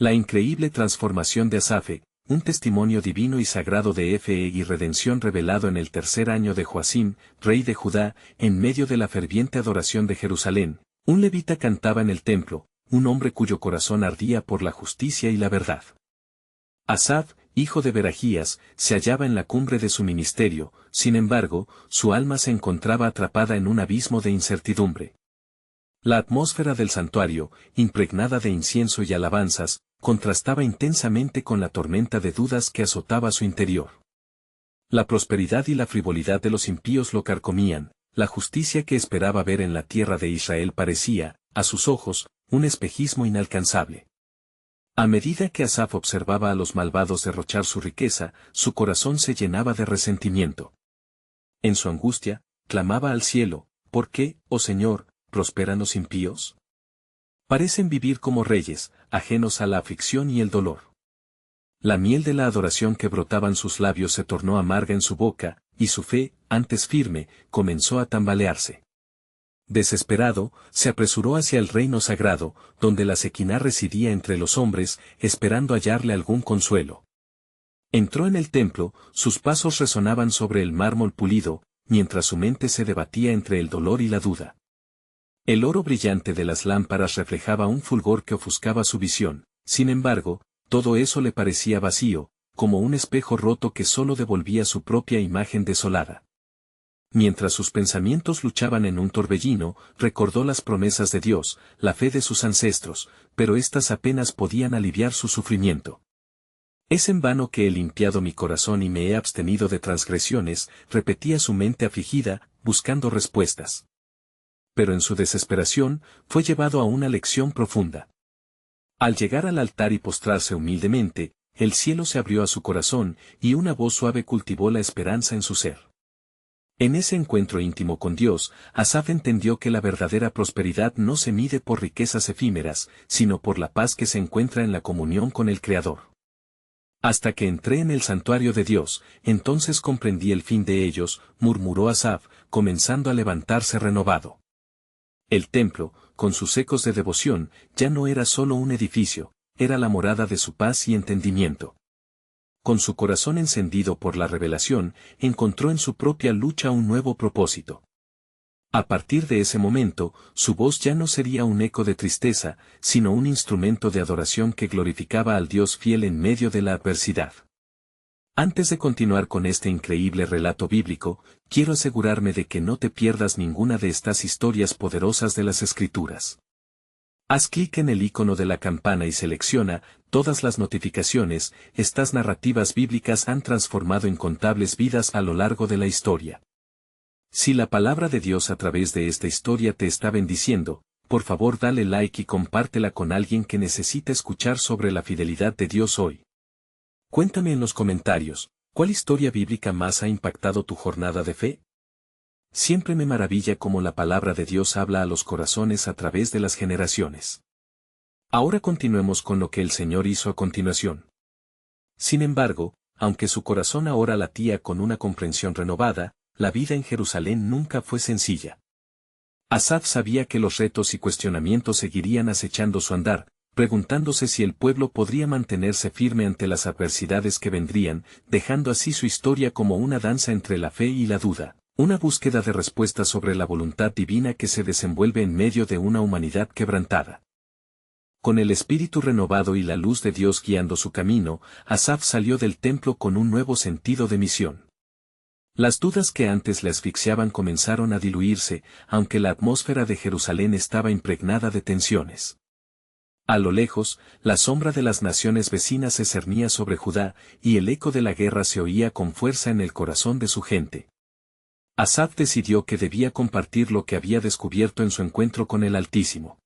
La increíble transformación de Asaf, un testimonio divino y sagrado de fe y redención revelado en el tercer año de Joacim, rey de Judá, en medio de la ferviente adoración de Jerusalén. Un levita cantaba en el templo, un hombre cuyo corazón ardía por la justicia y la verdad. Asaf, hijo de Berajías, se hallaba en la cumbre de su ministerio, sin embargo, su alma se encontraba atrapada en un abismo de incertidumbre. La atmósfera del santuario, impregnada de incienso y alabanzas, contrastaba intensamente con la tormenta de dudas que azotaba su interior. La prosperidad y la frivolidad de los impíos lo carcomían, la justicia que esperaba ver en la tierra de Israel parecía, a sus ojos, un espejismo inalcanzable. A medida que Asaf observaba a los malvados derrochar su riqueza, su corazón se llenaba de resentimiento. En su angustia, clamaba al cielo: ¿por qué, oh Señor, prosperan los impíos? Parecen vivir como reyes, ajenos a la aflicción y el dolor. La miel de la adoración que brotaba en sus labios se tornó amarga en su boca, y su fe, antes firme, comenzó a tambalearse. Desesperado, se apresuró hacia el reino sagrado, donde la Sequiná residía entre los hombres, esperando hallarle algún consuelo. Entró en el templo, sus pasos resonaban sobre el mármol pulido, mientras su mente se debatía entre el dolor y la duda. El oro brillante de las lámparas reflejaba un fulgor que ofuscaba su visión, sin embargo, todo eso le parecía vacío, como un espejo roto que solo devolvía su propia imagen desolada. Mientras sus pensamientos luchaban en un torbellino, recordó las promesas de Dios, la fe de sus ancestros, pero éstas apenas podían aliviar su sufrimiento. Es en vano que he limpiado mi corazón y me he abstenido de transgresiones, repetía su mente afligida, buscando respuestas. Pero en su desesperación, fue llevado a una lección profunda. Al llegar al altar y postrarse humildemente, el cielo se abrió a su corazón, y una voz suave cultivó la esperanza en su ser. En ese encuentro íntimo con Dios, Asaf entendió que la verdadera prosperidad no se mide por riquezas efímeras, sino por la paz que se encuentra en la comunión con el Creador. Hasta que entré en el santuario de Dios, entonces comprendí el fin de ellos, murmuró Asaf, comenzando a levantarse renovado. El templo, con sus ecos de devoción, ya no era solo un edificio, era la morada de su paz y entendimiento. Con su corazón encendido por la revelación, encontró en su propia lucha un nuevo propósito. A partir de ese momento, su voz ya no sería un eco de tristeza, sino un instrumento de adoración que glorificaba al Dios fiel en medio de la adversidad. Antes de continuar con este increíble relato bíblico, quiero asegurarme de que no te pierdas ninguna de estas historias poderosas de las Escrituras. Haz clic en el icono de la campana y selecciona todas las notificaciones. Estas narrativas bíblicas han transformado incontables vidas a lo largo de la historia. Si la palabra de Dios a través de esta historia te está bendiciendo, por favor dale like y compártela con alguien que necesita escuchar sobre la fidelidad de Dios hoy. Cuéntame en los comentarios, ¿cuál historia bíblica más ha impactado tu jornada de fe? Siempre me maravilla cómo la palabra de Dios habla a los corazones a través de las generaciones. Ahora continuemos con lo que el Señor hizo a continuación. Sin embargo, aunque su corazón ahora latía con una comprensión renovada, la vida en Jerusalén nunca fue sencilla. Asaf sabía que los retos y cuestionamientos seguirían acechando su andar, preguntándose si el pueblo podría mantenerse firme ante las adversidades que vendrían, dejando así su historia como una danza entre la fe y la duda. Una búsqueda de respuestas sobre la voluntad divina que se desenvuelve en medio de una humanidad quebrantada. Con el espíritu renovado y la luz de Dios guiando su camino, Asaf salió del templo con un nuevo sentido de misión. Las dudas que antes le asfixiaban comenzaron a diluirse, aunque la atmósfera de Jerusalén estaba impregnada de tensiones. A lo lejos, la sombra de las naciones vecinas se cernía sobre Judá, y el eco de la guerra se oía con fuerza en el corazón de su gente. Asaf decidió que debía compartir lo que había descubierto en su encuentro con el Altísimo.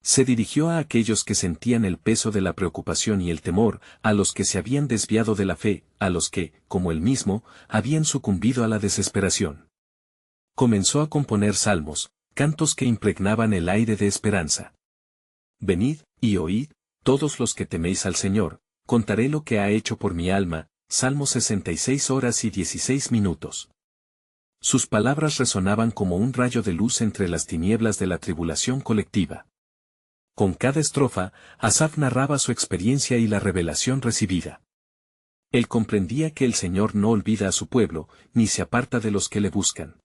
Se dirigió a aquellos que sentían el peso de la preocupación y el temor, a los que se habían desviado de la fe, a los que, como él mismo, habían sucumbido a la desesperación. Comenzó a componer salmos, cantos que impregnaban el aire de esperanza. Venid, y oíd, todos los que teméis al Señor, contaré lo que ha hecho por mi alma. Salmo 66 horas y 16 minutos. Sus palabras resonaban como un rayo de luz entre las tinieblas de la tribulación colectiva. Con cada estrofa, Asaf narraba su experiencia y la revelación recibida. Él comprendía que el Señor no olvida a su pueblo, ni se aparta de los que le buscan.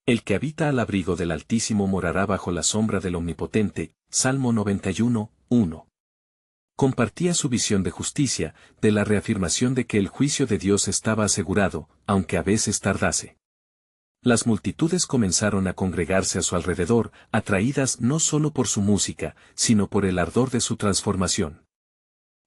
El que habita al abrigo del Altísimo morará bajo la sombra del Omnipotente, Salmo 91, 1. Compartía su visión de justicia, de la reafirmación de que el juicio de Dios estaba asegurado, aunque a veces tardase. Las multitudes comenzaron a congregarse a su alrededor, atraídas no solo por su música, sino por el ardor de su transformación.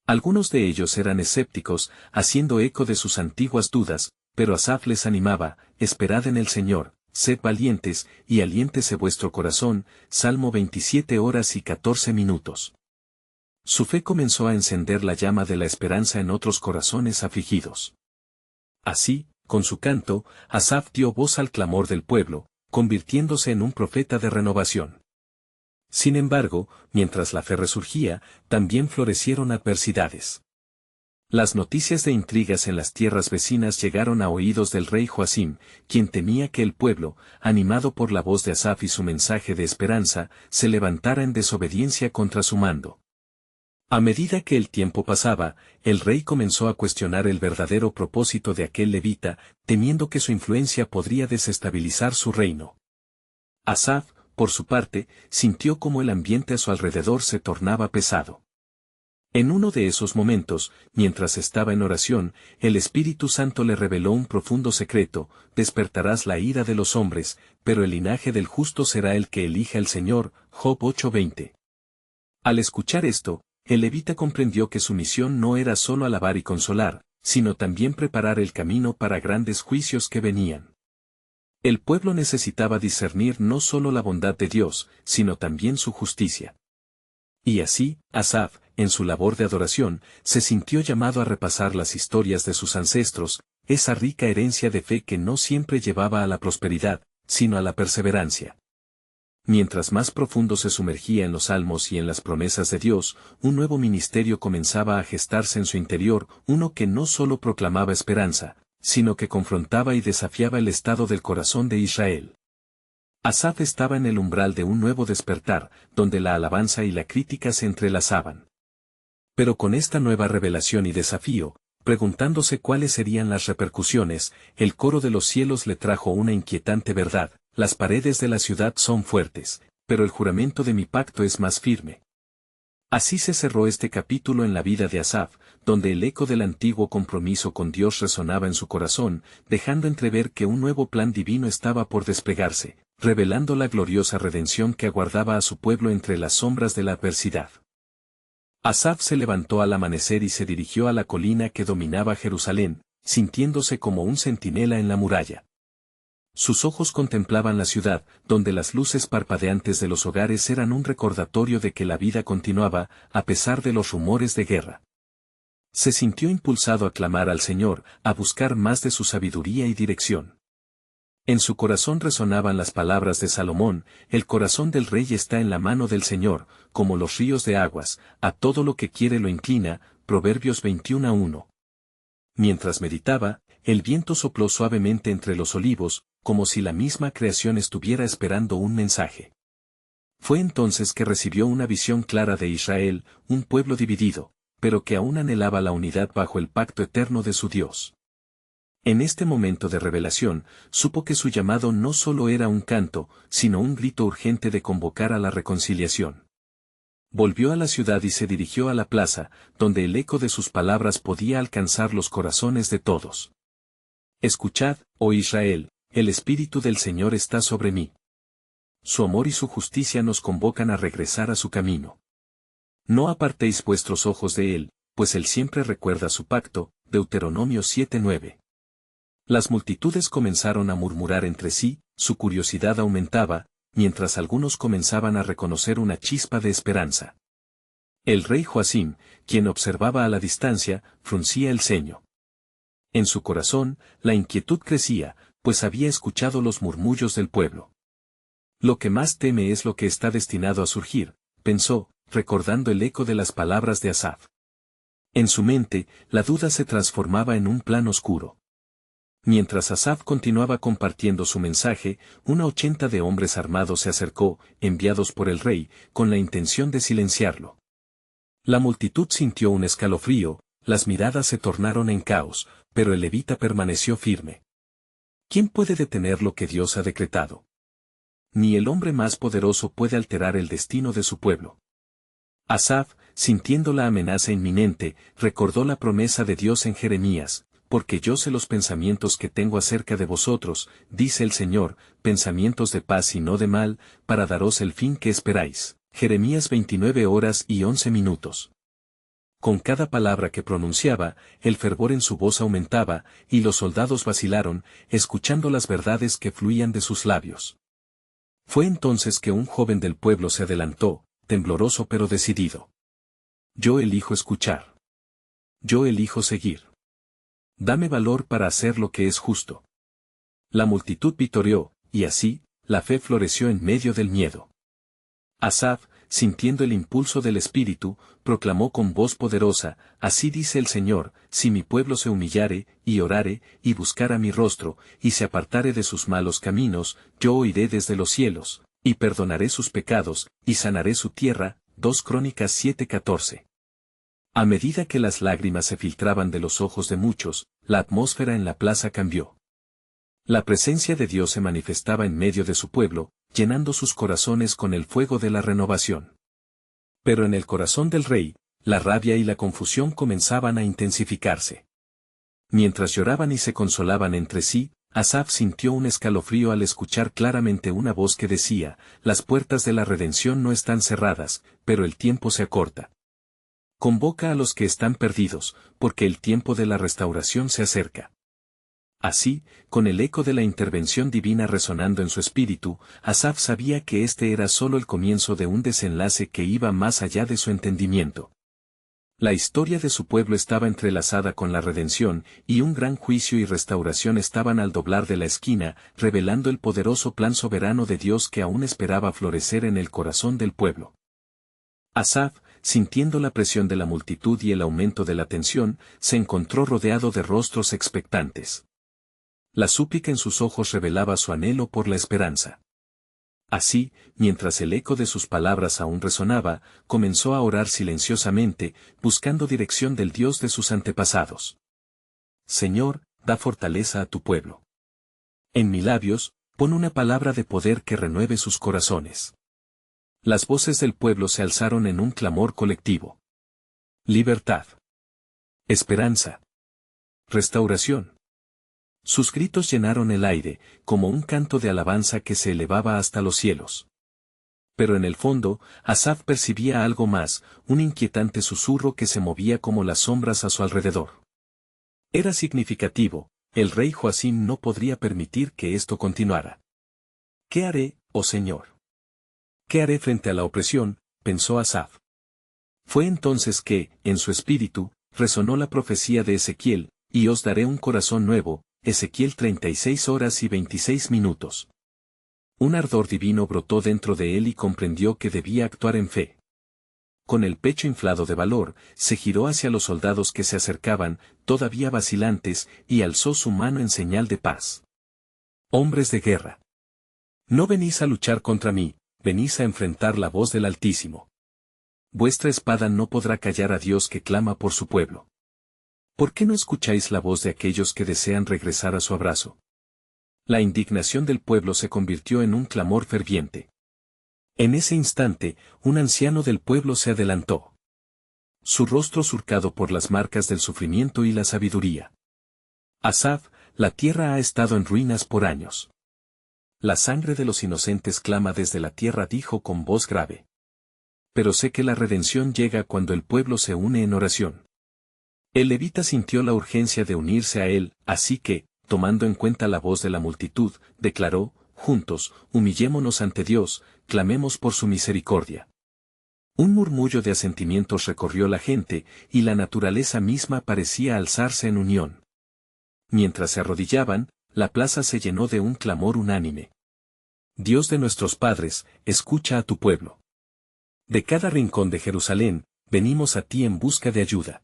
Algunos de ellos eran escépticos, haciendo eco de sus antiguas dudas, pero Asaf les animaba: esperad en el Señor, sed valientes, y aliéntese vuestro corazón, Salmo 27 horas y 14 minutos. Su fe comenzó a encender la llama de la esperanza en otros corazones afligidos. Así, con su canto, Asaf dio voz al clamor del pueblo, convirtiéndose en un profeta de renovación. Sin embargo, mientras la fe resurgía, también florecieron adversidades. Las noticias de intrigas en las tierras vecinas llegaron a oídos del rey Joacim, quien temía que el pueblo, animado por la voz de Asaf y su mensaje de esperanza, se levantara en desobediencia contra su mando. A medida que el tiempo pasaba, el rey comenzó a cuestionar el verdadero propósito de aquel levita, temiendo que su influencia podría desestabilizar su reino. Asaf, por su parte, sintió como el ambiente a su alrededor se tornaba pesado. En uno de esos momentos, mientras estaba en oración, el Espíritu Santo le reveló un profundo secreto: despertarás la ira de los hombres, pero el linaje del justo será el que elija el Señor. Job 8:20. Al escuchar esto, el levita comprendió que su misión no era solo alabar y consolar, sino también preparar el camino para grandes juicios que venían. El pueblo necesitaba discernir no solo la bondad de Dios, sino también su justicia. Y así, Asaf, en su labor de adoración, se sintió llamado a repasar las historias de sus ancestros, esa rica herencia de fe que no siempre llevaba a la prosperidad, sino a la perseverancia. Mientras más profundo se sumergía en los salmos y en las promesas de Dios, un nuevo ministerio comenzaba a gestarse en su interior, uno que no solo proclamaba esperanza, sino que confrontaba y desafiaba el estado del corazón de Israel. Asaf estaba en el umbral de un nuevo despertar, donde la alabanza y la crítica se entrelazaban. Pero con esta nueva revelación y desafío, preguntándose cuáles serían las repercusiones, el coro de los cielos le trajo una inquietante verdad: las paredes de la ciudad son fuertes, pero el juramento de mi pacto es más firme. Así se cerró este capítulo en la vida de Asaf, donde el eco del antiguo compromiso con Dios resonaba en su corazón, dejando entrever que un nuevo plan divino estaba por desplegarse, revelando la gloriosa redención que aguardaba a su pueblo entre las sombras de la adversidad. Asaf se levantó al amanecer y se dirigió a la colina que dominaba Jerusalén, sintiéndose como un centinela en la muralla. Sus ojos contemplaban la ciudad, donde las luces parpadeantes de los hogares eran un recordatorio de que la vida continuaba, a pesar de los rumores de guerra. Se sintió impulsado a clamar al Señor, a buscar más de su sabiduría y dirección. En su corazón resonaban las palabras de Salomón: el corazón del rey está en la mano del Señor, como los ríos de aguas, a todo lo que quiere lo inclina. Proverbios 21:1. Mientras meditaba, el viento sopló suavemente entre los olivos, como si la misma creación estuviera esperando un mensaje. Fue entonces que recibió una visión clara de Israel, un pueblo dividido, pero que aún anhelaba la unidad bajo el pacto eterno de su Dios. En este momento de revelación, supo que su llamado no solo era un canto, sino un grito urgente de convocar a la reconciliación. Volvió a la ciudad y se dirigió a la plaza, donde el eco de sus palabras podía alcanzar los corazones de todos. Escuchad, oh Israel, el Espíritu del Señor está sobre mí. Su amor y su justicia nos convocan a regresar a su camino. No apartéis vuestros ojos de él, pues él siempre recuerda su pacto. Deuteronomio 7:9. Las multitudes comenzaron a murmurar entre sí, su curiosidad aumentaba, mientras algunos comenzaban a reconocer una chispa de esperanza. El rey Joacim, quien observaba a la distancia, fruncía el ceño. En su corazón, la inquietud crecía, pues había escuchado los murmullos del pueblo. Lo que más teme es lo que está destinado a surgir, pensó, recordando el eco de las palabras de Asaf. En su mente, la duda se transformaba en un plan oscuro. Mientras Asaf continuaba compartiendo su mensaje, una 80 de hombres armados se acercó, enviados por el rey, con la intención de silenciarlo. La multitud sintió un escalofrío, las miradas se tornaron en caos, pero el levita permaneció firme. ¿Quién puede detener lo que Dios ha decretado? Ni el hombre más poderoso puede alterar el destino de su pueblo. Asaf, sintiendo la amenaza inminente, recordó la promesa de Dios en Jeremías, porque yo sé los pensamientos que tengo acerca de vosotros, dice el Señor, pensamientos de paz y no de mal, para daros el fin que esperáis. Jeremías 29:11. Con cada palabra que pronunciaba, el fervor en su voz aumentaba, y los soldados vacilaron, escuchando las verdades que fluían de sus labios. Fue entonces que un joven del pueblo se adelantó, tembloroso pero decidido. Yo elijo escuchar. Yo elijo seguir. Dame valor para hacer lo que es justo. La multitud vitoreó, y así, la fe floreció en medio del miedo. Asaf, sintiendo el impulso del Espíritu, proclamó con voz poderosa, así dice el Señor, si mi pueblo se humillare, y orare, y buscara mi rostro, y se apartare de sus malos caminos, yo oiré desde los cielos, y perdonaré sus pecados, y sanaré su tierra. 2 Crónicas 7:14. A medida que las lágrimas se filtraban de los ojos de muchos, la atmósfera en la plaza cambió. La presencia de Dios se manifestaba en medio de su pueblo, llenando sus corazones con el fuego de la renovación. Pero en el corazón del rey, la rabia y la confusión comenzaban a intensificarse. Mientras lloraban y se consolaban entre sí, Asaf sintió un escalofrío al escuchar claramente una voz que decía, las puertas de la redención no están cerradas, pero el tiempo se acorta. Convoca a los que están perdidos, porque el tiempo de la restauración se acerca. Así, con el eco de la intervención divina resonando en su espíritu, Asaf sabía que este era solo el comienzo de un desenlace que iba más allá de su entendimiento. La historia de su pueblo estaba entrelazada con la redención, y un gran juicio y restauración estaban al doblar de la esquina, revelando el poderoso plan soberano de Dios que aún esperaba florecer en el corazón del pueblo. Asaf, sintiendo la presión de la multitud y el aumento de la tensión, se encontró rodeado de rostros expectantes. La súplica en sus ojos revelaba su anhelo por la esperanza. Así, mientras el eco de sus palabras aún resonaba, comenzó a orar silenciosamente, buscando dirección del Dios de sus antepasados. Señor, da fortaleza a tu pueblo. En mis labios, pon una palabra de poder que renueve sus corazones. Las voces del pueblo se alzaron en un clamor colectivo. Libertad. Esperanza. Restauración. Sus gritos llenaron el aire, como un canto de alabanza que se elevaba hasta los cielos. Pero en el fondo, Asaf percibía algo más, un inquietante susurro que se movía como las sombras a su alrededor. Era significativo, el rey Joacim no podría permitir que esto continuara. ¿Qué haré, oh Señor? ¿Qué haré frente a la opresión?, pensó Asaf. Fue entonces que, en su espíritu, resonó la profecía de Ezequiel, y os daré un corazón nuevo, Ezequiel 36:26. Un ardor divino brotó dentro de él y comprendió que debía actuar en fe. Con el pecho inflado de valor, se giró hacia los soldados que se acercaban, todavía vacilantes, y alzó su mano en señal de paz. Hombres de guerra. No venís a luchar contra mí, venís a enfrentar la voz del Altísimo. Vuestra espada no podrá callar a Dios que clama por su pueblo. ¿Por qué no escucháis la voz de aquellos que desean regresar a su abrazo? La indignación del pueblo se convirtió en un clamor ferviente. En ese instante, un anciano del pueblo se adelantó. Su rostro surcado por las marcas del sufrimiento y la sabiduría. Asaf, la tierra ha estado en ruinas por años. La sangre de los inocentes clama desde la tierra, dijo con voz grave. Pero sé que la redención llega cuando el pueblo se une en oración. El levita sintió la urgencia de unirse a él, así que, tomando en cuenta la voz de la multitud, declaró, juntos, humillémonos ante Dios, clamemos por su misericordia. Un murmullo de asentimientos recorrió la gente, y la naturaleza misma parecía alzarse en unión. Mientras se arrodillaban, la plaza se llenó de un clamor unánime. Dios de nuestros padres, escucha a tu pueblo. De cada rincón de Jerusalén, venimos a ti en busca de ayuda.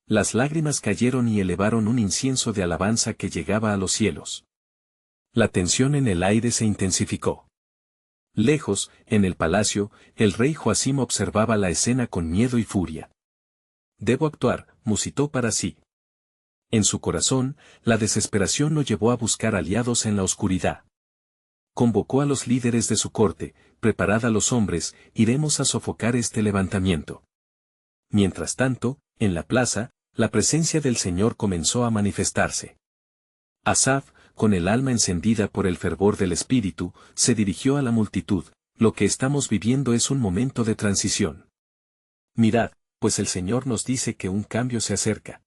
Las lágrimas cayeron y elevaron un incienso de alabanza que llegaba a los cielos. La tensión en el aire se intensificó. Lejos, en el palacio, el rey Joacim observaba la escena con miedo y furia. «Debo actuar», musitó para sí. En su corazón, la desesperación lo llevó a buscar aliados en la oscuridad. Convocó a los líderes de su corte: «Preparad a los hombres, iremos a sofocar este levantamiento». Mientras tanto, en la plaza, la presencia del Señor comenzó a manifestarse. Asaf, con el alma encendida por el fervor del Espíritu, se dirigió a la multitud: «Lo que estamos viviendo es un momento de transición. Mirad, pues el Señor nos dice que un cambio se acerca.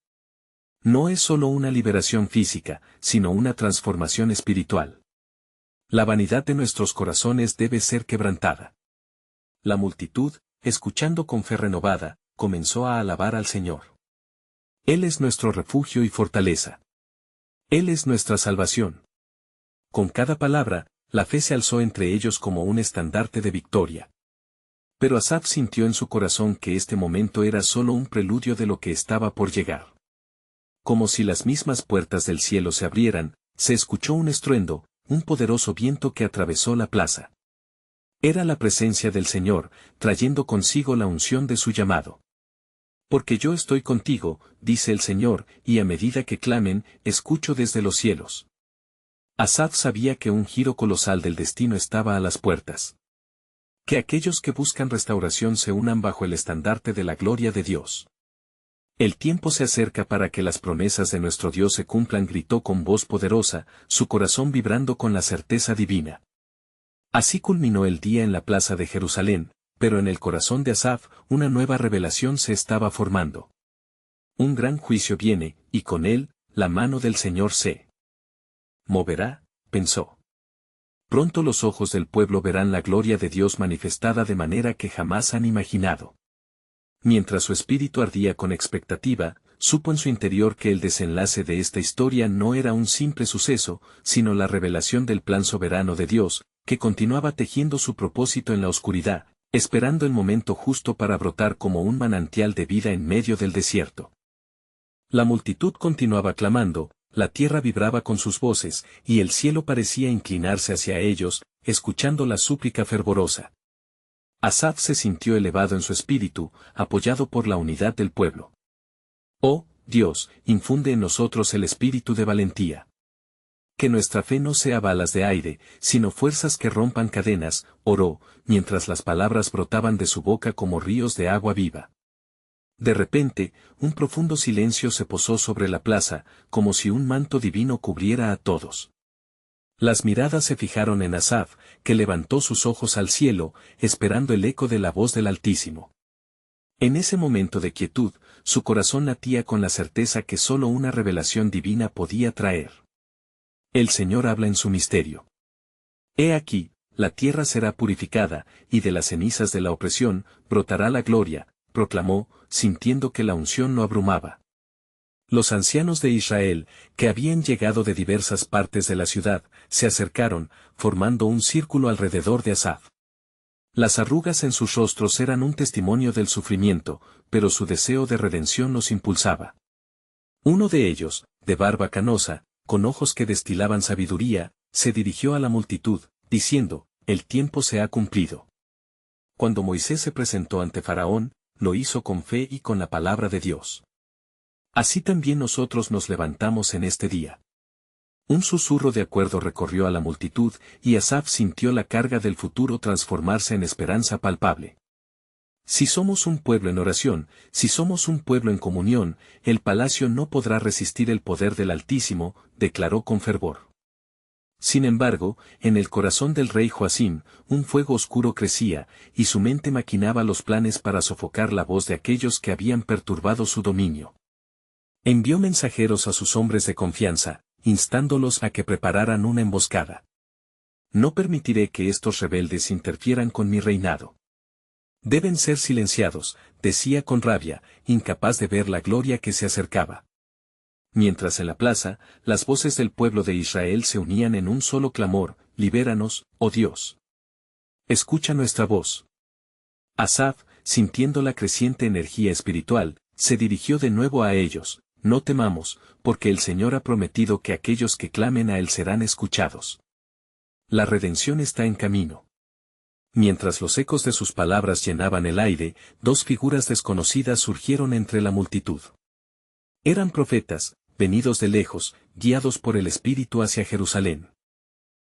No es solo una liberación física, sino una transformación espiritual. La vanidad de nuestros corazones debe ser quebrantada». La multitud, escuchando con fe renovada, comenzó a alabar al Señor. Él es nuestro refugio y fortaleza. Él es nuestra salvación. Con cada palabra, la fe se alzó entre ellos como un estandarte de victoria. Pero Asaf sintió en su corazón que este momento era solo un preludio de lo que estaba por llegar. Como si las mismas puertas del cielo se abrieran, se escuchó un estruendo, un poderoso viento que atravesó la plaza. Era la presencia del Señor, trayendo consigo la unción de su llamado. «Porque yo estoy contigo», dice el Señor, «y a medida que clamen, escucho desde los cielos». Asaf sabía que un giro colosal del destino estaba a las puertas. Que aquellos que buscan restauración se unan bajo el estandarte de la gloria de Dios. «El tiempo se acerca para que las promesas de nuestro Dios se cumplan», gritó con voz poderosa, su corazón vibrando con la certeza divina. Así culminó el día en la plaza de Jerusalén, pero en el corazón de Asaf, una nueva revelación se estaba formando. Un gran juicio viene, y con él, la mano del Señor se moverá, pensó. Pronto los ojos del pueblo verán la gloria de Dios manifestada de manera que jamás han imaginado. Mientras su espíritu ardía con expectativa, supo en su interior que el desenlace de esta historia no era un simple suceso, sino la revelación del plan soberano de Dios, que continuaba tejiendo su propósito en la oscuridad, esperando el momento justo para brotar como un manantial de vida en medio del desierto. La multitud continuaba clamando, la tierra vibraba con sus voces, y el cielo parecía inclinarse hacia ellos, escuchando la súplica fervorosa. Asaf se sintió elevado en su espíritu, apoyado por la unidad del pueblo. «Oh, Dios, infunde en nosotros el espíritu de valentía. Que nuestra fe no sea balas de aire, sino fuerzas que rompan cadenas», oró, mientras las palabras brotaban de su boca como ríos de agua viva. De repente, un profundo silencio se posó sobre la plaza, como si un manto divino cubriera a todos. Las miradas se fijaron en Asaf, que levantó sus ojos al cielo, esperando el eco de la voz del Altísimo. En ese momento de quietud, su corazón latía con la certeza que solo una revelación divina podía traer. El Señor habla en su misterio. «He aquí, la tierra será purificada, y de las cenizas de la opresión, brotará la gloria», proclamó, sintiendo que la unción lo abrumaba. Los ancianos de Israel, que habían llegado de diversas partes de la ciudad, se acercaron, formando un círculo alrededor de Asaf. Las arrugas en sus rostros eran un testimonio del sufrimiento, pero su deseo de redención los impulsaba. Uno de ellos, de barba canosa, con ojos que destilaban sabiduría, se dirigió a la multitud, diciendo: «El tiempo se ha cumplido». Cuando Moisés se presentó ante Faraón, lo hizo con fe y con la palabra de Dios. Así también nosotros nos levantamos en este día. Un susurro de acuerdo recorrió a la multitud, y Asaf sintió la carga del futuro transformarse en esperanza palpable. Si somos un pueblo en oración, si somos un pueblo en comunión, el palacio no podrá resistir el poder del Altísimo, declaró con fervor. Sin embargo, en el corazón del rey Joacim, un fuego oscuro crecía, y su mente maquinaba los planes para sofocar la voz de aquellos que habían perturbado su dominio. Envió mensajeros a sus hombres de confianza, instándolos a que prepararan una emboscada. «No permitiré que estos rebeldes interfieran con mi reinado. Deben ser silenciados», decía con rabia, incapaz de ver la gloria que se acercaba. Mientras en la plaza, las voces del pueblo de Israel se unían en un solo clamor: «Libéranos, oh Dios. Escucha nuestra voz». Asaf, sintiendo la creciente energía espiritual, Se dirigió de nuevo a ellos: no temamos, porque el Señor ha prometido que aquellos que clamen a Él serán escuchados. La redención está en camino. Mientras los ecos de sus palabras llenaban el aire, dos figuras desconocidas surgieron entre la multitud. Eran profetas, venidos de lejos, guiados por el Espíritu hacia Jerusalén.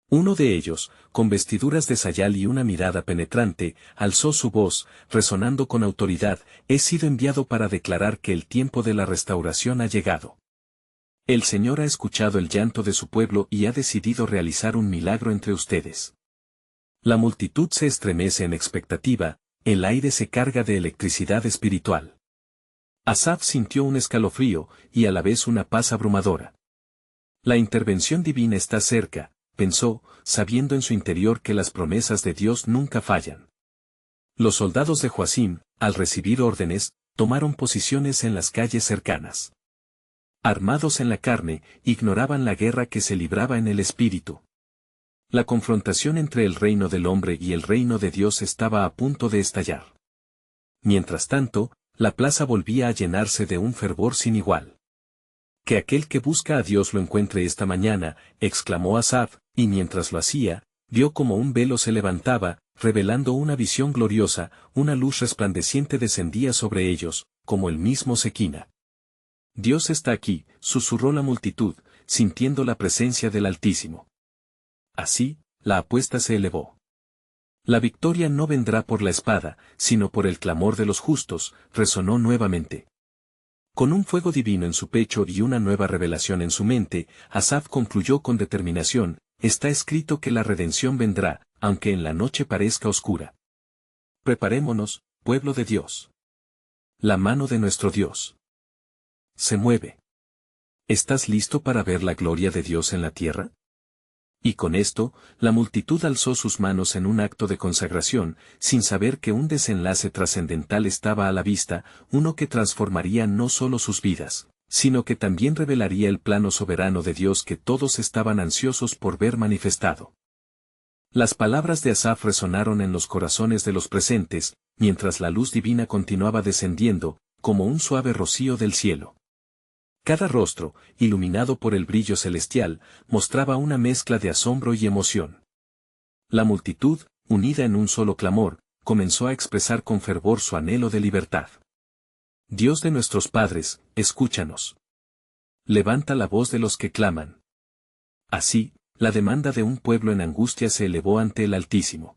Uno de ellos, con vestiduras de sayal y una mirada penetrante, alzó su voz, resonando con autoridad: he sido enviado para declarar que el tiempo de la restauración ha llegado. El Señor ha escuchado el llanto de su pueblo y ha decidido realizar un milagro entre ustedes. La multitud se estremece en expectativa, el aire se carga de electricidad espiritual. Asaf sintió un escalofrío, y a la vez una paz abrumadora. La intervención divina está cerca, pensó, sabiendo en su interior que las promesas de Dios nunca fallan. Los soldados de Joacim, al recibir órdenes, tomaron posiciones en las calles cercanas. Armados en la carne, ignoraban la guerra que se libraba en el espíritu. La confrontación entre el reino del hombre y el reino de Dios estaba a punto de estallar. Mientras tanto, la plaza volvía a llenarse de un fervor sin igual. Que aquel que busca a Dios lo encuentre esta mañana, exclamó Asaf, y mientras lo hacía, vio como un velo se levantaba, revelando una visión gloriosa: una luz resplandeciente descendía sobre ellos, como el mismo Sequina. Dios está aquí, susurró la multitud, sintiendo la presencia del Altísimo. Así, la apuesta se elevó. La victoria no vendrá por la espada, sino por el clamor de los justos, resonó nuevamente. Con un fuego divino en su pecho y una nueva revelación en su mente, Asaf concluyó con determinación: está escrito que la redención vendrá, aunque en la noche parezca oscura. Preparémonos, pueblo de Dios. La mano de nuestro Dios se mueve. ¿Estás listo para ver la gloria de Dios en la tierra? Y con esto, la multitud alzó sus manos en un acto de consagración, sin saber que un desenlace trascendental estaba a la vista, uno que transformaría no solo sus vidas, sino que también revelaría el plano soberano de Dios que todos estaban ansiosos por ver manifestado. Las palabras de Asaf resonaron en los corazones de los presentes, mientras la luz divina continuaba descendiendo, como un suave rocío del cielo. Cada rostro, iluminado por el brillo celestial, mostraba una mezcla de asombro y emoción. La multitud, unida en un solo clamor, comenzó a expresar con fervor su anhelo de libertad. Dios de nuestros padres, escúchanos. Levanta la voz de los que claman. Así, la demanda de un pueblo en angustia se elevó ante el Altísimo.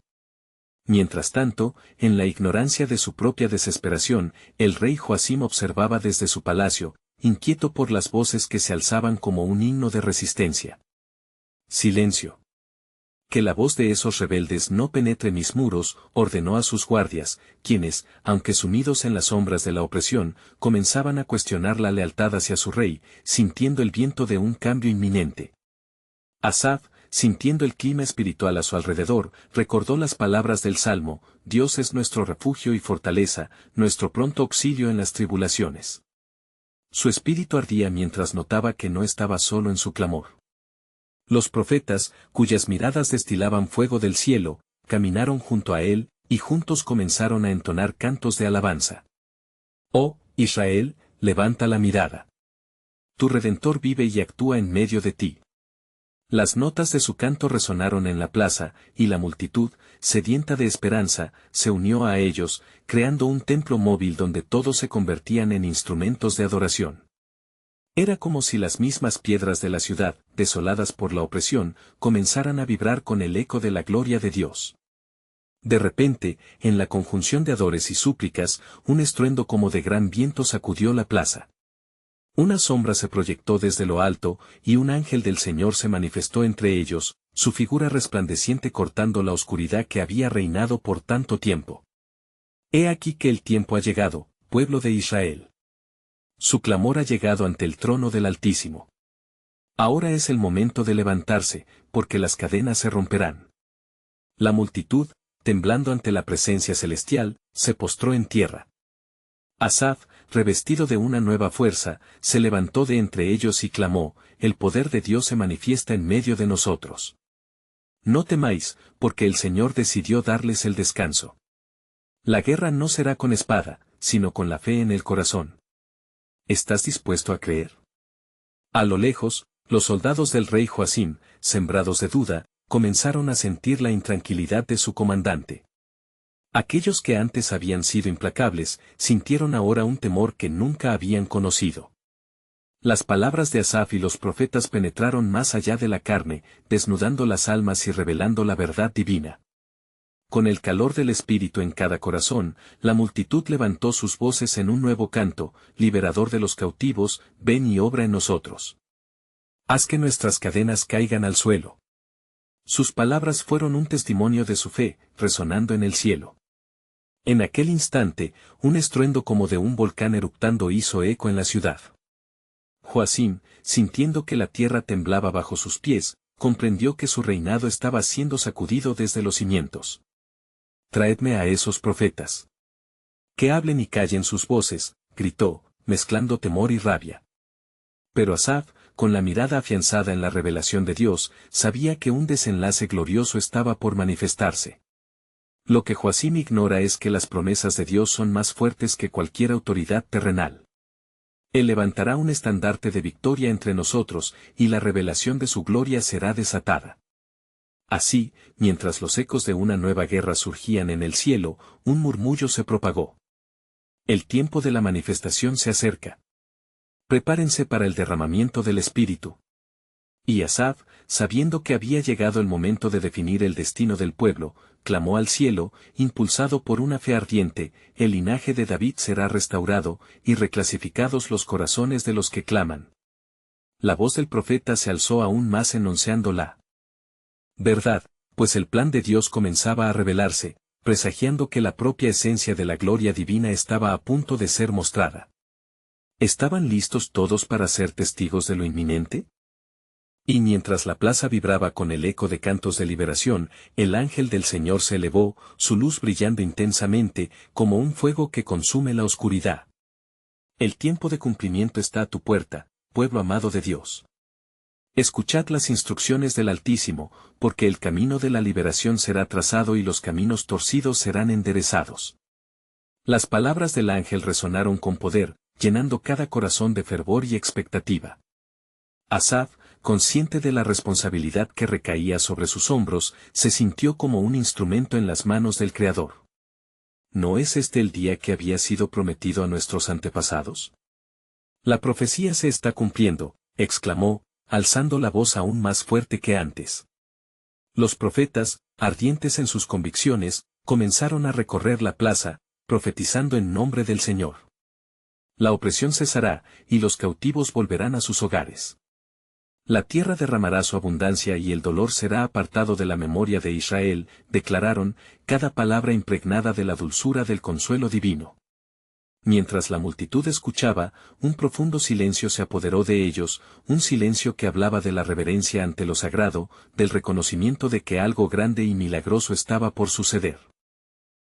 Mientras tanto, en la ignorancia de su propia desesperación, el rey Joacim observaba desde su palacio, inquieto por las voces que se alzaban como un himno de resistencia. Silencio. Que la voz de esos rebeldes no penetre mis muros, ordenó a sus guardias, quienes, aunque sumidos en las sombras de la opresión, comenzaban a cuestionar la lealtad hacia su rey, sintiendo el viento de un cambio inminente. Asaf, sintiendo el clima espiritual a su alrededor, recordó las palabras del Salmo: Dios es nuestro refugio y fortaleza, nuestro pronto auxilio en las tribulaciones. Su espíritu ardía mientras notaba que no estaba solo en su clamor. Los profetas, cuyas miradas destilaban fuego del cielo, caminaron junto a él, y juntos comenzaron a entonar cantos de alabanza. Oh, Israel, levanta la mirada. Tu Redentor vive y actúa en medio de ti. Las notas de su canto resonaron en la plaza, y la multitud, sedienta de esperanza, se unió a ellos, creando un templo móvil donde todos se convertían en instrumentos de adoración. Era como si las mismas piedras de la ciudad, desoladas por la opresión, comenzaran a vibrar con el eco de la gloria de Dios. De repente, en la conjunción de adores y súplicas, un estruendo como de gran viento sacudió la plaza. Una sombra se proyectó desde lo alto, y un ángel del Señor se manifestó entre ellos, su figura resplandeciente cortando la oscuridad que había reinado por tanto tiempo. He aquí que el tiempo ha llegado, pueblo de Israel. Su clamor ha llegado ante el trono del Altísimo. Ahora es el momento de levantarse, porque las cadenas se romperán. La multitud, temblando ante la presencia celestial, se postró en tierra. Asaf, revestido de una nueva fuerza, se levantó de entre ellos y clamó: el poder de Dios se manifiesta en medio de nosotros. No temáis, porque el Señor decidió darles el descanso. La guerra no será con espada, sino con la fe en el corazón. ¿Estás dispuesto a creer? A lo lejos, los soldados del rey Joacim, sembrados de duda, comenzaron a sentir la intranquilidad de su comandante. Aquellos que antes habían sido implacables, sintieron ahora un temor que nunca habían conocido. Las palabras de Asaf y los profetas penetraron más allá de la carne, desnudando las almas y revelando la verdad divina. Con el calor del Espíritu en cada corazón, la multitud levantó sus voces en un nuevo canto, liberador de los cautivos, ven y obra en nosotros. Haz que nuestras cadenas caigan al suelo. Sus palabras fueron un testimonio de su fe, resonando en el cielo. En aquel instante, un estruendo como de un volcán eruptando hizo eco en la ciudad. Joacim, sintiendo que la tierra temblaba bajo sus pies, comprendió que su reinado estaba siendo sacudido desde los cimientos. Traedme a esos profetas. Que hablen y callen sus voces, gritó, mezclando temor y rabia. Pero Asaf, con la mirada afianzada en la revelación de Dios, sabía que un desenlace glorioso estaba por manifestarse. Lo que Joacim ignora es que las promesas de Dios son más fuertes que cualquier autoridad terrenal. Él levantará un estandarte de victoria entre nosotros, y la revelación de su gloria será desatada. Así, mientras los ecos de una nueva guerra surgían en el cielo, un murmullo se propagó. El tiempo de la manifestación se acerca. Prepárense para el derramamiento del Espíritu. Y Asaf, sabiendo que había llegado el momento de definir el destino del pueblo, clamó al cielo, impulsado por una fe ardiente, el linaje de David será restaurado, y reclasificados los corazones de los que claman. La voz del profeta se alzó aún más enunciando la verdad, pues el plan de Dios comenzaba a revelarse, presagiando que la propia esencia de la gloria divina estaba a punto de ser mostrada. ¿Estaban listos todos para ser testigos de lo inminente? Y mientras la plaza vibraba con el eco de cantos de liberación, el ángel del Señor se elevó, su luz brillando intensamente, como un fuego que consume la oscuridad. El tiempo de cumplimiento está a tu puerta, pueblo amado de Dios. Escuchad las instrucciones del Altísimo, porque el camino de la liberación será trazado y los caminos torcidos serán enderezados. Las palabras del ángel resonaron con poder, llenando cada corazón de fervor y expectativa. Asaf, consciente de la responsabilidad que recaía sobre sus hombros, se sintió como un instrumento en las manos del Creador. ¿No es este el día que había sido prometido a nuestros antepasados? La profecía se está cumpliendo, exclamó, alzando la voz aún más fuerte que antes. Los profetas, ardientes en sus convicciones, comenzaron a recorrer la plaza, profetizando en nombre del Señor. La opresión cesará, y los cautivos volverán a sus hogares. La tierra derramará su abundancia y el dolor será apartado de la memoria de Israel, declararon, cada palabra impregnada de la dulzura del consuelo divino. Mientras la multitud escuchaba, un profundo silencio se apoderó de ellos, un silencio que hablaba de la reverencia ante lo sagrado, del reconocimiento de que algo grande y milagroso estaba por suceder.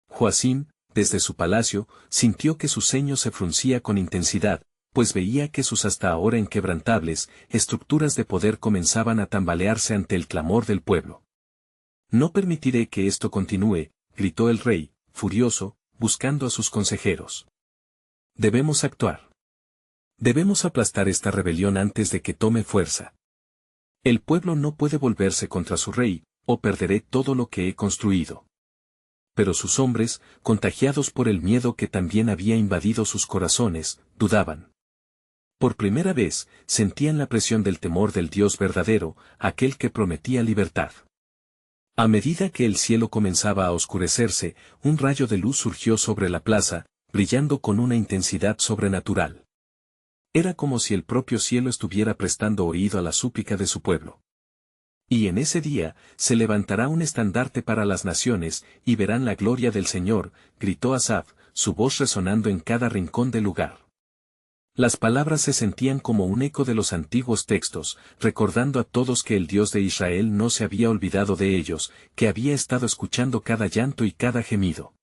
Joacim, desde su palacio, sintió que su ceño se fruncía con intensidad, pues veía que sus hasta ahora inquebrantables estructuras de poder comenzaban a tambalearse ante el clamor del pueblo. No permitiré que esto continúe, gritó el rey, furioso, buscando a sus consejeros. Debemos actuar. Debemos aplastar esta rebelión antes de que tome fuerza. El pueblo no puede volverse contra su rey, o perderé todo lo que he construido. Pero sus hombres, contagiados por el miedo que también había invadido sus corazones, dudaban. Por primera vez, sentían la presión del temor del Dios verdadero, aquel que prometía libertad. A medida que el cielo comenzaba a oscurecerse, un rayo de luz surgió sobre la plaza, brillando con una intensidad sobrenatural. Era como si el propio cielo estuviera prestando oído a la súplica de su pueblo. Y en ese día, se levantará un estandarte para las naciones, y verán la gloria del Señor, gritó Asaf, su voz resonando en cada rincón del lugar. Las palabras se sentían como un eco de los antiguos textos, recordando a todos que el Dios de Israel no se había olvidado de ellos, que había estado escuchando cada llanto y cada gemido.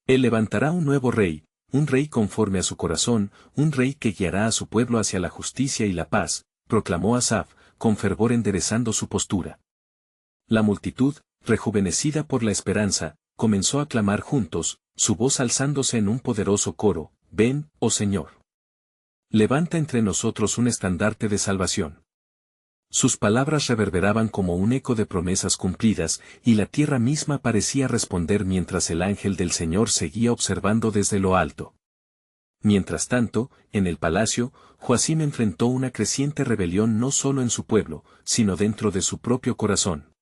Él levantará un nuevo rey, un rey conforme a su corazón, un rey que guiará a su pueblo hacia la justicia y la paz, proclamó Asaf, con fervor enderezando su postura. La multitud, rejuvenecida por la esperanza, comenzó a clamar juntos, su voz alzándose en un poderoso coro, ven, oh Señor. Levanta entre nosotros un estandarte de salvación. Sus palabras reverberaban como un eco de promesas cumplidas, y la tierra misma parecía responder mientras el ángel del Señor seguía observando desde lo alto. Mientras tanto, en el palacio, Joacim enfrentó una creciente rebelión no solo en su pueblo, sino dentro de su propio corazón.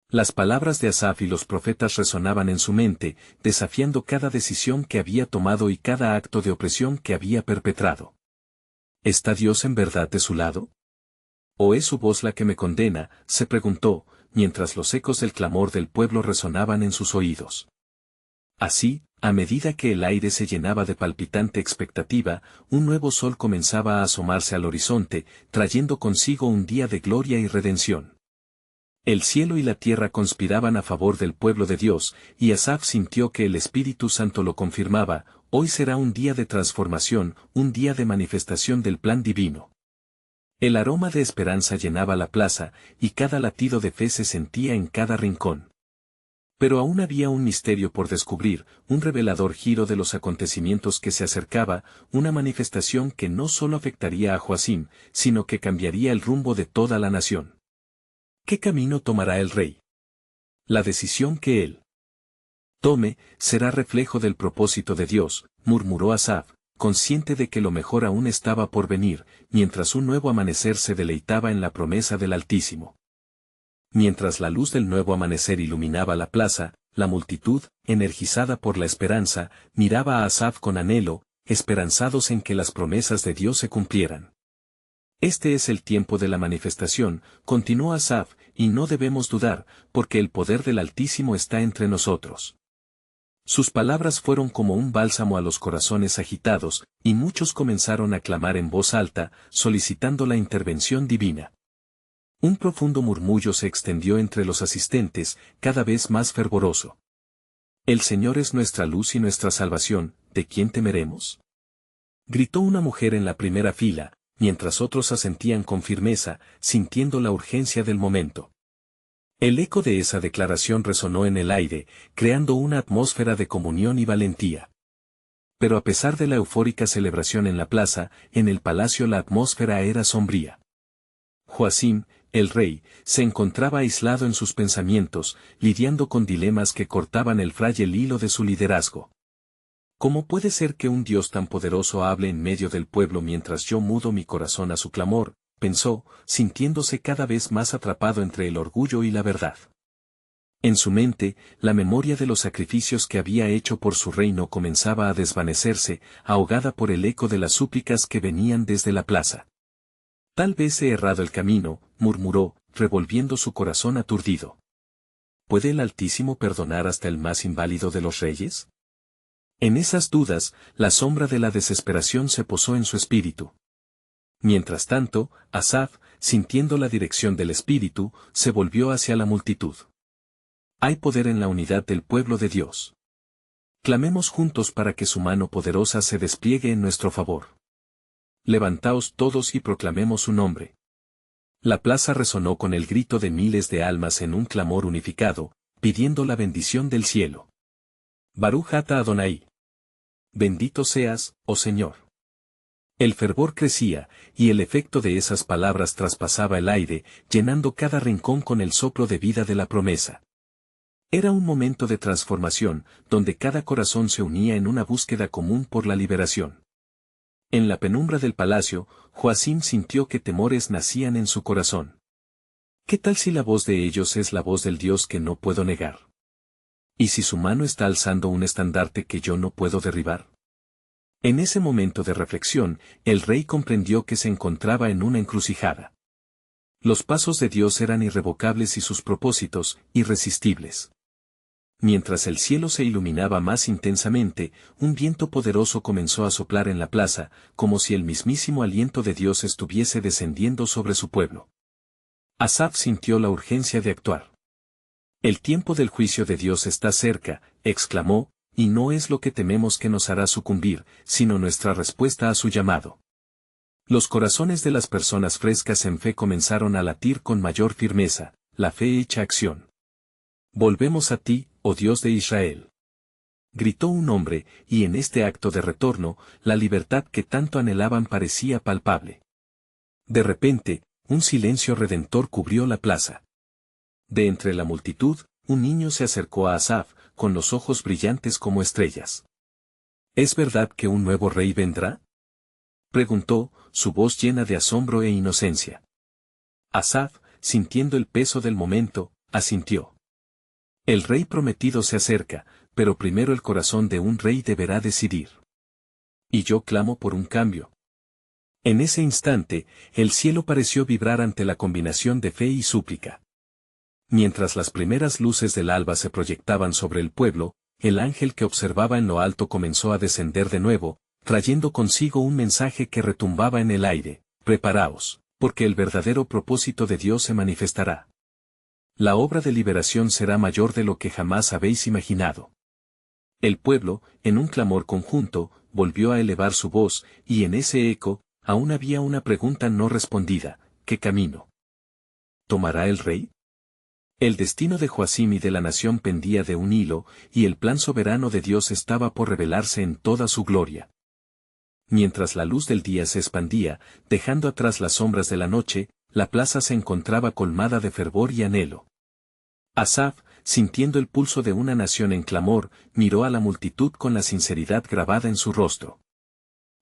Las palabras de Asaf y los profetas resonaban en su mente, desafiando cada decisión que había tomado y cada acto de opresión que había perpetrado. ¿Está Dios en verdad de su lado? ¿O es su voz la que me condena?, se preguntó, mientras los ecos del clamor del pueblo resonaban en sus oídos. Así, a medida que el aire se llenaba de palpitante expectativa, un nuevo sol comenzaba a asomarse al horizonte, trayendo consigo un día de gloria y redención. El cielo y la tierra conspiraban a favor del pueblo de Dios, y Asaf sintió que el Espíritu Santo lo confirmaba: hoy será un día de transformación, un día de manifestación del plan divino. El aroma de esperanza llenaba la plaza, y cada latido de fe se sentía en cada rincón. Pero aún había un misterio por descubrir, un revelador giro de los acontecimientos que se acercaba, una manifestación que no solo afectaría a Joacim, sino que cambiaría el rumbo de toda la nación. ¿Qué camino tomará el rey? La decisión que él tome será reflejo del propósito de Dios, murmuró Asaf, consciente de que lo mejor aún estaba por venir, mientras un nuevo amanecer se deleitaba en la promesa del Altísimo. Mientras la luz del nuevo amanecer iluminaba la plaza, la multitud, energizada por la esperanza, miraba a Asaf con anhelo, esperanzados en que las promesas de Dios se cumplieran. Este es el tiempo de la manifestación, continuó Asaf, y no debemos dudar, porque el poder del Altísimo está entre nosotros. Sus palabras fueron como un bálsamo a los corazones agitados, y muchos comenzaron a clamar en voz alta, solicitando la intervención divina. Un profundo murmullo se extendió entre los asistentes, cada vez más fervoroso. El Señor es nuestra luz y nuestra salvación, ¿de quién temeremos?, gritó una mujer en la primera fila, mientras otros asentían con firmeza, sintiendo la urgencia del momento. El eco de esa declaración resonó en el aire, creando una atmósfera de comunión y valentía. Pero a pesar de la eufórica celebración en la plaza, en el palacio la atmósfera era sombría. Joacim, el rey, se encontraba aislado en sus pensamientos, lidiando con dilemas que cortaban el frágil hilo de su liderazgo. ¿Cómo puede ser que un Dios tan poderoso hable en medio del pueblo mientras yo mudo mi corazón a su clamor?, pensó, sintiéndose cada vez más atrapado entre el orgullo y la verdad. En su mente, la memoria de los sacrificios que había hecho por su reino comenzaba a desvanecerse, ahogada por el eco de las súplicas que venían desde la plaza. Tal vez he errado el camino, murmuró, revolviendo su corazón aturdido. ¿Puede el Altísimo perdonar hasta el más inválido de los reyes? En esas dudas, la sombra de la desesperación se posó en su espíritu. Mientras tanto, Asaf, sintiendo la dirección del Espíritu, se volvió hacia la multitud. Hay poder en la unidad del pueblo de Dios. Clamemos juntos para que su mano poderosa se despliegue en nuestro favor. Levantaos todos y proclamemos su nombre. La plaza resonó con el grito de miles de almas en un clamor unificado, pidiendo la bendición del cielo. Baruch ata Adonai. Bendito seas, oh Señor. El fervor crecía, y el efecto de esas palabras traspasaba el aire, llenando cada rincón con el soplo de vida de la promesa. Era un momento de transformación, donde cada corazón se unía en una búsqueda común por la liberación. En la penumbra del palacio, Joacim sintió que temores nacían en su corazón. ¿Qué tal si la voz de ellos es la voz del Dios que no puedo negar? ¿Y si su mano está alzando un estandarte que yo no puedo derribar? En ese momento de reflexión, el rey comprendió que se encontraba en una encrucijada. Los pasos de Dios eran irrevocables y sus propósitos, irresistibles. Mientras el cielo se iluminaba más intensamente, un viento poderoso comenzó a soplar en la plaza, como si el mismísimo aliento de Dios estuviese descendiendo sobre su pueblo. Asaf sintió la urgencia de actuar. El tiempo del juicio de Dios está cerca, exclamó, y no es lo que tememos que nos hará sucumbir, sino nuestra respuesta a su llamado. Los corazones de las personas frescas en fe comenzaron a latir con mayor firmeza, la fe hecha acción. Volvemos a ti, oh Dios de Israel. gritó un hombre, y en este acto de retorno, la libertad que tanto anhelaban parecía palpable. De repente, un silencio redentor cubrió la plaza. De entre la multitud, un niño se acercó a Asaf, con los ojos brillantes como estrellas. ¿Es verdad que un nuevo rey vendrá?, preguntó, su voz llena de asombro e inocencia. Asaf, sintiendo el peso del momento, asintió. El rey prometido se acerca, pero primero el corazón de un rey deberá decidir. Y yo clamo por un cambio. En ese instante, el cielo pareció vibrar ante la combinación de fe y súplica. Mientras las primeras luces del alba se proyectaban sobre el pueblo, el ángel que observaba en lo alto comenzó a descender de nuevo, trayendo consigo un mensaje que retumbaba en el aire: preparaos, porque el verdadero propósito de Dios se manifestará. La obra de liberación será mayor de lo que jamás habéis imaginado. El pueblo, en un clamor conjunto, volvió a elevar su voz, y en ese eco, aún había una pregunta no respondida: ¿qué camino tomará el rey? El destino de Joacim y de la nación pendía de un hilo, y el plan soberano de Dios estaba por revelarse en toda su gloria. Mientras la luz del día se expandía, dejando atrás las sombras de la noche, la plaza se encontraba colmada de fervor y anhelo. Asaf, sintiendo el pulso de una nación en clamor, miró a la multitud con la sinceridad grabada en su rostro.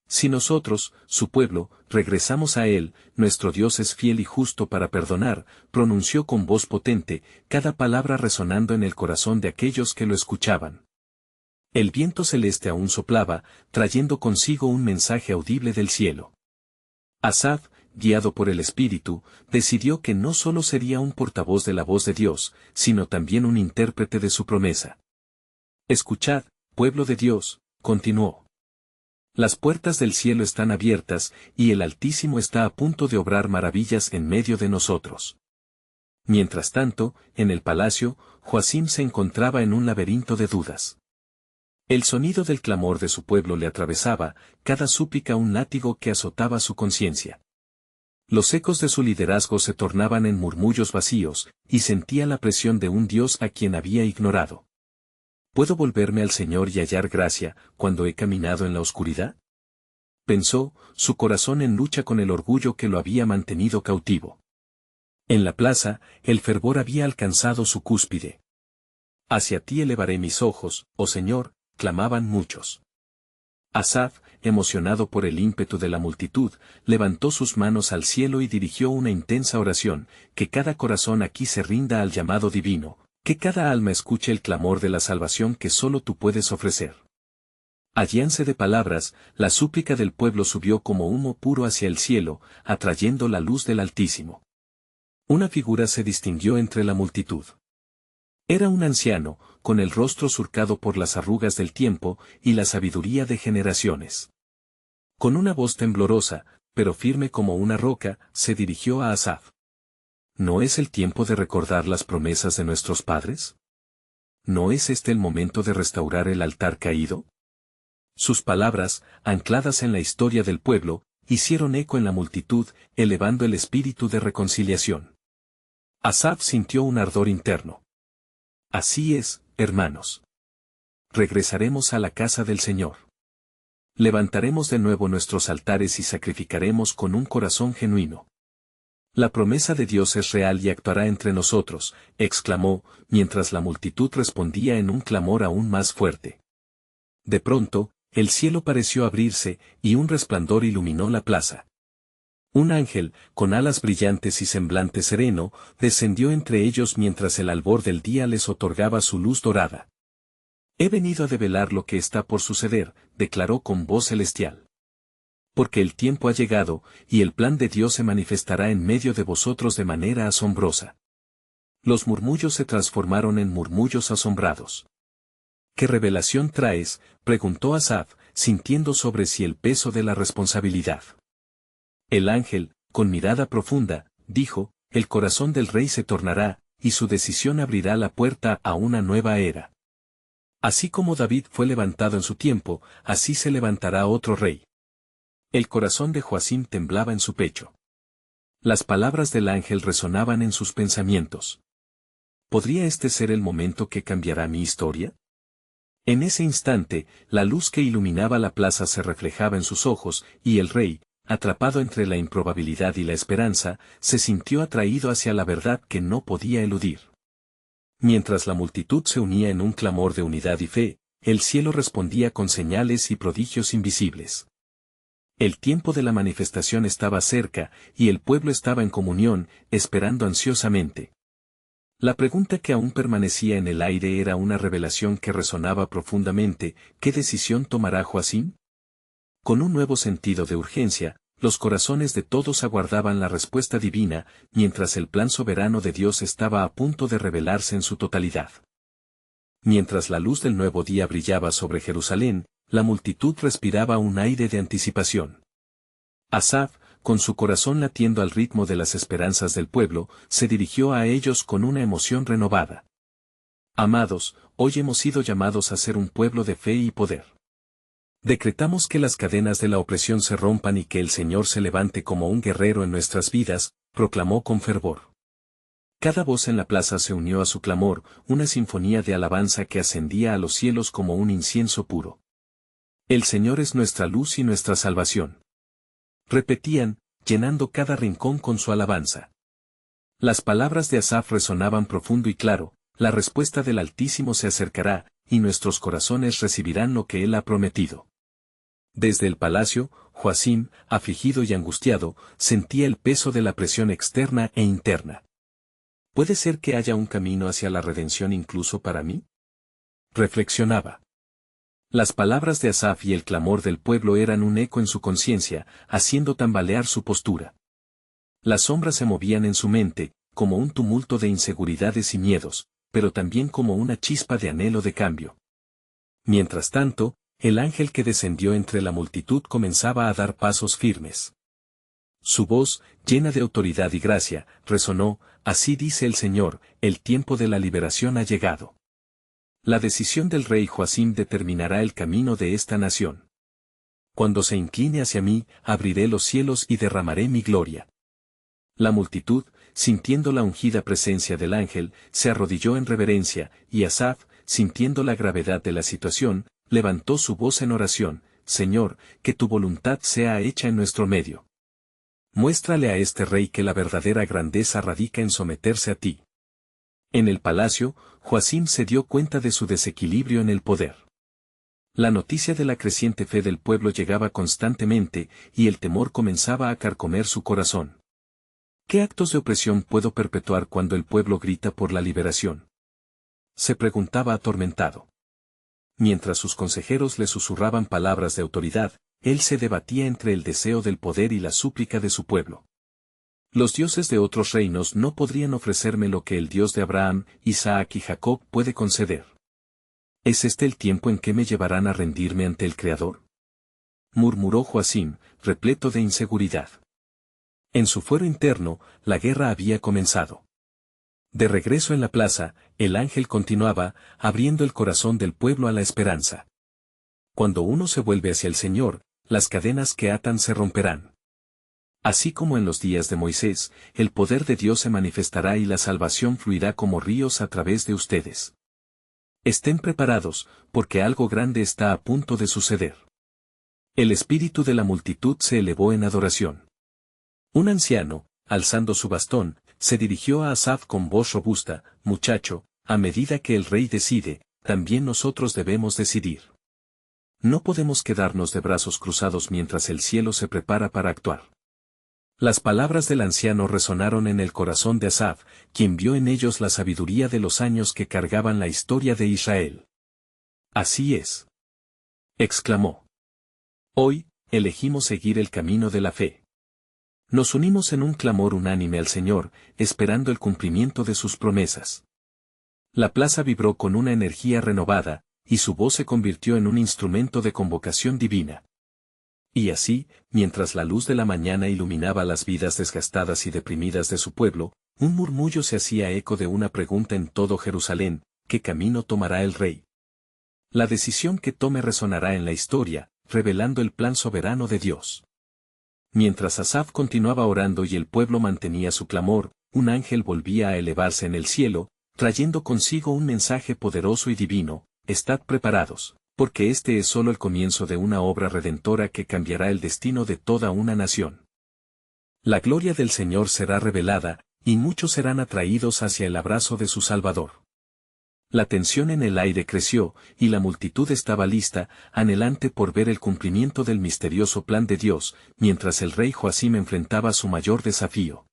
Si nosotros, su pueblo, regresamos a él, nuestro Dios es fiel y justo para perdonar, pronunció con voz potente, cada palabra resonando en el corazón de aquellos que lo escuchaban. El viento celeste aún soplaba, trayendo consigo un mensaje audible del cielo. Asaf, guiado por el Espíritu, decidió que no solo sería un portavoz de la voz de Dios, sino también un intérprete de su promesa. Escuchad, pueblo de Dios, continuó. Las puertas del cielo están abiertas, y el Altísimo está a punto de obrar maravillas en medio de nosotros. Mientras tanto, en el palacio, Joacim se encontraba en un laberinto de dudas. El sonido del clamor de su pueblo le atravesaba, cada súplica un látigo que azotaba su conciencia. Los ecos de su liderazgo se tornaban en murmullos vacíos, y sentía la presión de un Dios a quien había ignorado. ¿Puedo volverme al Señor y hallar gracia, cuando he caminado en la oscuridad?, pensó, su corazón en lucha con el orgullo que lo había mantenido cautivo. En la plaza, el fervor había alcanzado su cúspide. Hacia ti elevaré mis ojos, oh Señor, clamaban muchos. Asaf, emocionado por el ímpetu de la multitud, levantó sus manos al cielo y dirigió una intensa oración: que cada corazón aquí se rinda al llamado divino, que cada alma escuche el clamor de la salvación que solo tú puedes ofrecer. Allíanse de palabras, la súplica del pueblo subió como humo puro hacia el cielo, atrayendo la luz del Altísimo. Una figura se distinguió entre la multitud. Era un anciano, con el rostro surcado por las arrugas del tiempo y la sabiduría de generaciones. Con una voz temblorosa, pero firme como una roca, se dirigió a Asaf. ¿No es el tiempo de recordar las promesas de nuestros padres? ¿No es este el momento de restaurar el altar caído? Sus palabras, ancladas en la historia del pueblo, hicieron eco en la multitud, elevando el espíritu de reconciliación. Asaf sintió un ardor interno. Así es, hermanos. Regresaremos a la casa del Señor. Levantaremos de nuevo nuestros altares y sacrificaremos con un corazón genuino. La promesa de Dios es real y actuará entre nosotros, exclamó, mientras la multitud respondía en un clamor aún más fuerte. De pronto, el cielo pareció abrirse, y un resplandor iluminó la plaza. Un ángel, con alas brillantes y semblante sereno, descendió entre ellos mientras el albor del día les otorgaba su luz dorada. He venido a develar lo que está por suceder, declaró con voz celestial. Porque el tiempo ha llegado, y el plan de Dios se manifestará en medio de vosotros de manera asombrosa. Los murmullos se transformaron en murmullos asombrados. ¿Qué revelación traes?, preguntó Asaf, sintiendo sobre sí el peso de la responsabilidad. El ángel, con mirada profunda, dijo: el corazón del rey se tornará, y su decisión abrirá la puerta a una nueva era. Así como David fue levantado en su tiempo, así se levantará otro rey. El corazón de Joacim temblaba en su pecho. Las palabras del ángel resonaban en sus pensamientos. ¿Podría este ser el momento que cambiará mi historia? En ese instante, la luz que iluminaba la plaza se reflejaba en sus ojos, y el rey, atrapado entre la improbabilidad y la esperanza, se sintió atraído hacia la verdad que no podía eludir. Mientras la multitud se unía en un clamor de unidad y fe, el cielo respondía con señales y prodigios invisibles. El tiempo de la manifestación estaba cerca, y el pueblo estaba en comunión, esperando ansiosamente. La pregunta que aún permanecía en el aire era una revelación que resonaba profundamente: ¿qué decisión tomará Joacim? Con un nuevo sentido de urgencia, los corazones de todos aguardaban la respuesta divina, mientras el plan soberano de Dios estaba a punto de revelarse en su totalidad. Mientras la luz del nuevo día brillaba sobre Jerusalén, la multitud respiraba un aire de anticipación. Asaf, con su corazón latiendo al ritmo de las esperanzas del pueblo, se dirigió a ellos con una emoción renovada. Amados, hoy hemos sido llamados a ser un pueblo de fe y poder. Decretamos que las cadenas de la opresión se rompan y que el Señor se levante como un guerrero en nuestras vidas, proclamó con fervor. Cada voz en la plaza se unió a su clamor, una sinfonía de alabanza que ascendía a los cielos como un incienso puro. El Señor es nuestra luz y nuestra salvación. Repetían, llenando cada rincón con su alabanza. Las palabras de Asaf resonaban profundo y claro: la respuesta del Altísimo se acercará, y nuestros corazones recibirán lo que Él ha prometido. Desde el palacio, Joacim, afligido y angustiado, sentía el peso de la presión externa e interna. ¿Puede ser que haya un camino hacia la redención incluso para mí?, reflexionaba. Las palabras de Asaf y el clamor del pueblo eran un eco en su conciencia, haciendo tambalear su postura. Las sombras se movían en su mente, como un tumulto de inseguridades y miedos, pero también como una chispa de anhelo de cambio. Mientras tanto, el ángel que descendió entre la multitud comenzaba a dar pasos firmes. Su voz, llena de autoridad y gracia, resonó: así dice el Señor, el tiempo de la liberación ha llegado. La decisión del rey Joacim determinará el camino de esta nación. Cuando se incline hacia mí, abriré los cielos y derramaré mi gloria. La multitud, sintiendo la ungida presencia del ángel, se arrodilló en reverencia, y Asaf, sintiendo la gravedad de la situación, levantó su voz en oración: Señor, que tu voluntad sea hecha en nuestro medio. Muéstrale a este rey que la verdadera grandeza radica en someterse a ti. En el palacio, Joacim se dio cuenta de su desequilibrio en el poder. La noticia de la creciente fe del pueblo llegaba constantemente, y el temor comenzaba a carcomer su corazón. ¿Qué actos de opresión puedo perpetuar cuando el pueblo grita por la liberación?, se preguntaba atormentado. Mientras sus consejeros le susurraban palabras de autoridad, él se debatía entre el deseo del poder y la súplica de su pueblo. Los dioses de otros reinos no podrían ofrecerme lo que el Dios de Abraham, Isaac y Jacob puede conceder. ¿Es este el tiempo en que me llevarán a rendirme ante el Creador?, murmuró Joacim, repleto de inseguridad. En su fuero interno, la guerra había comenzado. De regreso en la plaza, el ángel continuaba, abriendo el corazón del pueblo a la esperanza. Cuando uno se vuelve hacia el Señor, las cadenas que atan se romperán. Así como en los días de Moisés, el poder de Dios se manifestará y la salvación fluirá como ríos a través de ustedes. Estén preparados, porque algo grande está a punto de suceder. El espíritu de la multitud se elevó en adoración. Un anciano, alzando su bastón, se dirigió a Asaf con voz robusta: muchacho, a medida que el rey decide, también nosotros debemos decidir. No podemos quedarnos de brazos cruzados mientras el cielo se prepara para actuar. Las palabras del anciano resonaron en el corazón de Asaf, quien vio en ellos la sabiduría de los años que cargaban la historia de Israel. Así es, exclamó. Hoy, elegimos seguir el camino de la fe. Nos unimos en un clamor unánime al Señor, esperando el cumplimiento de sus promesas. La plaza vibró con una energía renovada, y su voz se convirtió en un instrumento de convocación divina. Y así, mientras la luz de la mañana iluminaba las vidas desgastadas y deprimidas de su pueblo, un murmullo se hacía eco de una pregunta en todo Jerusalén: ¿qué camino tomará el rey? La decisión que tome resonará en la historia, revelando el plan soberano de Dios. Mientras Asaf continuaba orando y el pueblo mantenía su clamor, un ángel volvía a elevarse en el cielo, trayendo consigo un mensaje poderoso y divino: estad preparados, porque este es solo el comienzo de una obra redentora que cambiará el destino de toda una nación. La gloria del Señor será revelada, y muchos serán atraídos hacia el abrazo de su Salvador. La tensión en el aire creció, y la multitud estaba lista, anhelante por ver el cumplimiento del misterioso plan de Dios, mientras el rey Joacim enfrentaba su mayor desafío.